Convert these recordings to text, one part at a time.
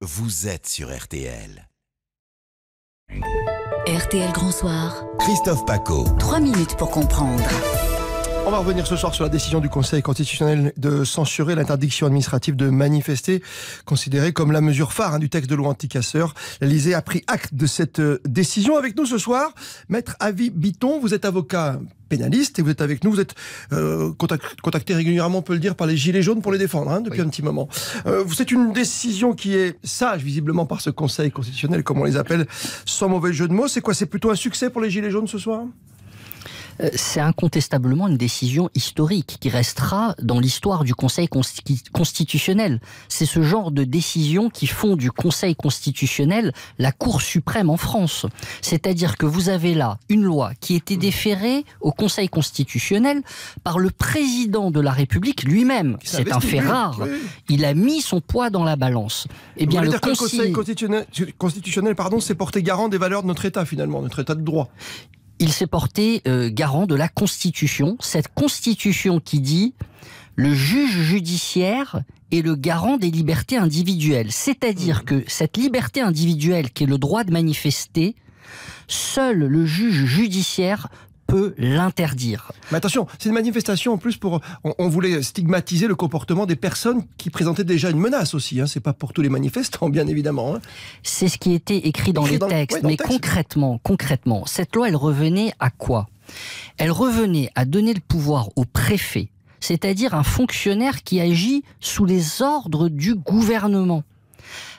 Vous êtes sur RTL. RTL Grand Soir. Christophe Paco. 3 minutes pour comprendre. On va revenir ce soir sur la décision du Conseil constitutionnel de censurer l'interdiction administrative de manifester, considérée comme la mesure phare du texte de loi anti-casseurs. L'Élysée a pris acte de cette décision. Avec nous ce soir, Maître Avi Bitton, vous êtes avocat pénaliste et vous êtes avec nous. Vous êtes contacté régulièrement, on peut le dire, par les Gilets jaunes pour les défendre depuis un petit moment. C'est une décision qui est sage, visiblement, par ce Conseil constitutionnel, comme on les appelle, sans mauvais jeu de mots. C'est quoi? C'est plutôt un succès pour les Gilets jaunes ce soir? C'est incontestablement une décision historique qui restera dans l'histoire du Conseil constitutionnel. C'est ce genre de décision qui font du Conseil constitutionnel la Cour suprême en France. C'est-à-dire que vous avez là une loi qui était déférée au Conseil constitutionnel par le président de la République lui-même. C'est un fait rare. Oui. Il a mis son poids dans la balance. Eh bien, le Conseil constitutionnel s'est porté garant des valeurs de notre État, finalement, notre État de droit. Il s'est porté garant de la Constitution, cette Constitution qui dit « le juge judiciaire est le garant des libertés individuelles ». C'est-à-dire que cette liberté individuelle qui est le droit de manifester, seul le juge judiciaire peut l'interdire. Mais attention, c'est une manifestation en plus pour... On voulait stigmatiser le comportement des personnes qui présentaient déjà une menace aussi. C'est pas pour tous les manifestants, bien évidemment. C'est ce qui était écrit dans les textes. Mais concrètement, cette loi, elle revenait à quoi? Elle revenait à donner le pouvoir au préfet, c'est-à-dire un fonctionnaire qui agit sous les ordres du gouvernement,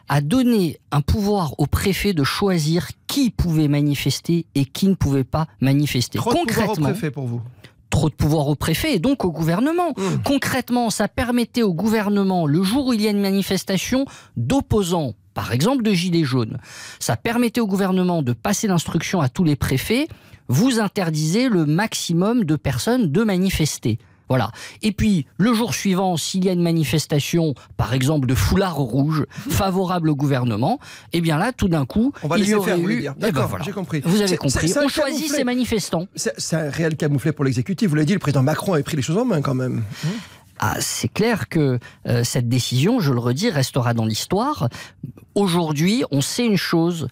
à donner un pouvoir au préfet de choisir qui pouvait manifester et qui ne pouvait pas manifester. Trop de pouvoir au préfet pour vous? Trop de pouvoir au préfet et donc au gouvernement. Concrètement, ça permettait au gouvernement, le jour où il y a une manifestation d'opposants, par exemple de Gilets jaunes, ça permettait au gouvernement de passer l'instruction à tous les préfets, vous interdisez le maximum de personnes de manifester. Voilà. Et puis, le jour suivant, s'il y a une manifestation, par exemple de foulard rouge, favorable au gouvernement, eh bien là, tout d'un coup, on va il y aurait faire, eu... D'accord, voilà. J'ai compris. Vous avez compris. On choisit ses manifestants. C'est un réel camouflet pour l'exécutif. Vous l'avez dit, le président Macron avait pris les choses en main quand même. C'est clair que cette décision, je le redis, restera dans l'histoire. Aujourd'hui, on sait une chose,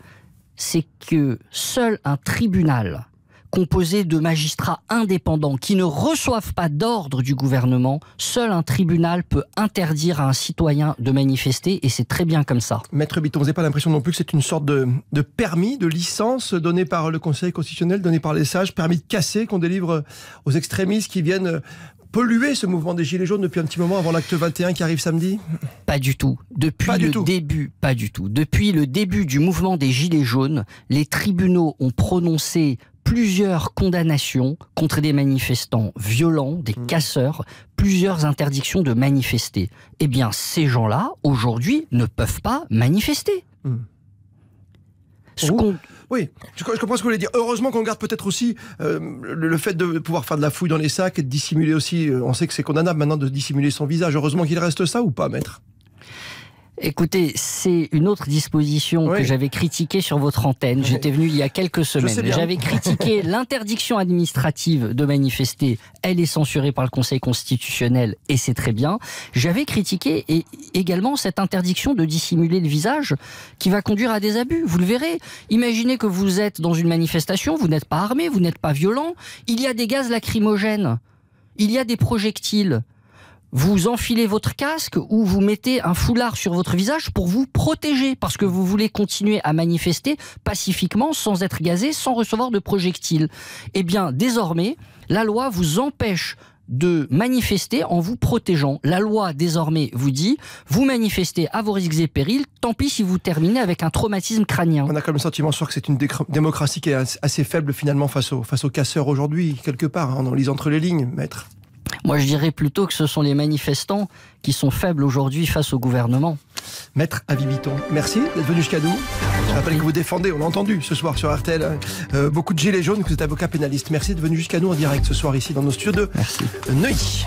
c'est que seul un tribunal composé de magistrats indépendants qui ne reçoivent pas d'ordre du gouvernement, seul un tribunal peut interdire à un citoyen de manifester, et c'est très bien comme ça. Maître Bitton, vous n'avez pas l'impression non plus que c'est une sorte de permis, de licence donné par le Conseil constitutionnel, donné par les sages, permis de casser qu'on délivre aux extrémistes qui viennent polluer ce mouvement des Gilets jaunes depuis un petit moment avant l'acte 21 qui arrive samedi? Pas du tout. Depuis le début du mouvement des Gilets jaunes, les tribunaux ont prononcé plusieurs condamnations contre des manifestants violents, des casseurs, plusieurs interdictions de manifester. Eh bien, ces gens-là, aujourd'hui, ne peuvent pas manifester. Oui, je comprends ce que vous voulez dire. Heureusement qu'on garde peut-être aussi le fait de pouvoir faire de la fouille dans les sacs et de dissimuler aussi, on sait que c'est condamnable maintenant de dissimuler son visage. Heureusement qu'il reste ça ou pas, maître? Écoutez, c'est une autre disposition que j'avais critiquée sur votre antenne. J'étais venu il y a quelques semaines. J'avais critiqué l'interdiction administrative de manifester. Elle est censurée par le Conseil constitutionnel et c'est très bien. J'avais critiqué également cette interdiction de dissimuler le visage qui va conduire à des abus. Vous le verrez. Imaginez que vous êtes dans une manifestation, vous n'êtes pas armé, vous n'êtes pas violent. Il y a des gaz lacrymogènes. Il y a des projectiles. Vous enfilez votre casque ou vous mettez un foulard sur votre visage pour vous protéger, parce que vous voulez continuer à manifester pacifiquement, sans être gazé, sans recevoir de projectiles. Eh bien, désormais, la loi vous empêche de manifester en vous protégeant. La loi, désormais, vous dit, vous manifestez à vos risques et périls, tant pis si vous terminez avec un traumatisme crânien. On a quand même le sentiment ce soir que c'est une démocratie qui est assez faible, finalement, face aux casseurs aujourd'hui, quelque part, en lisant entre les lignes, maître. Moi, je dirais plutôt que ce sont les manifestants qui sont faibles aujourd'hui face au gouvernement. Maître Avi Bitton, merci d'être venu jusqu'à nous. Je rappelle que vous défendez, on l'a entendu ce soir sur RTL, beaucoup de Gilets jaunes, que vous êtes avocat pénaliste. Merci d'être venu jusqu'à nous en direct ce soir ici dans nos studios de Neuilly.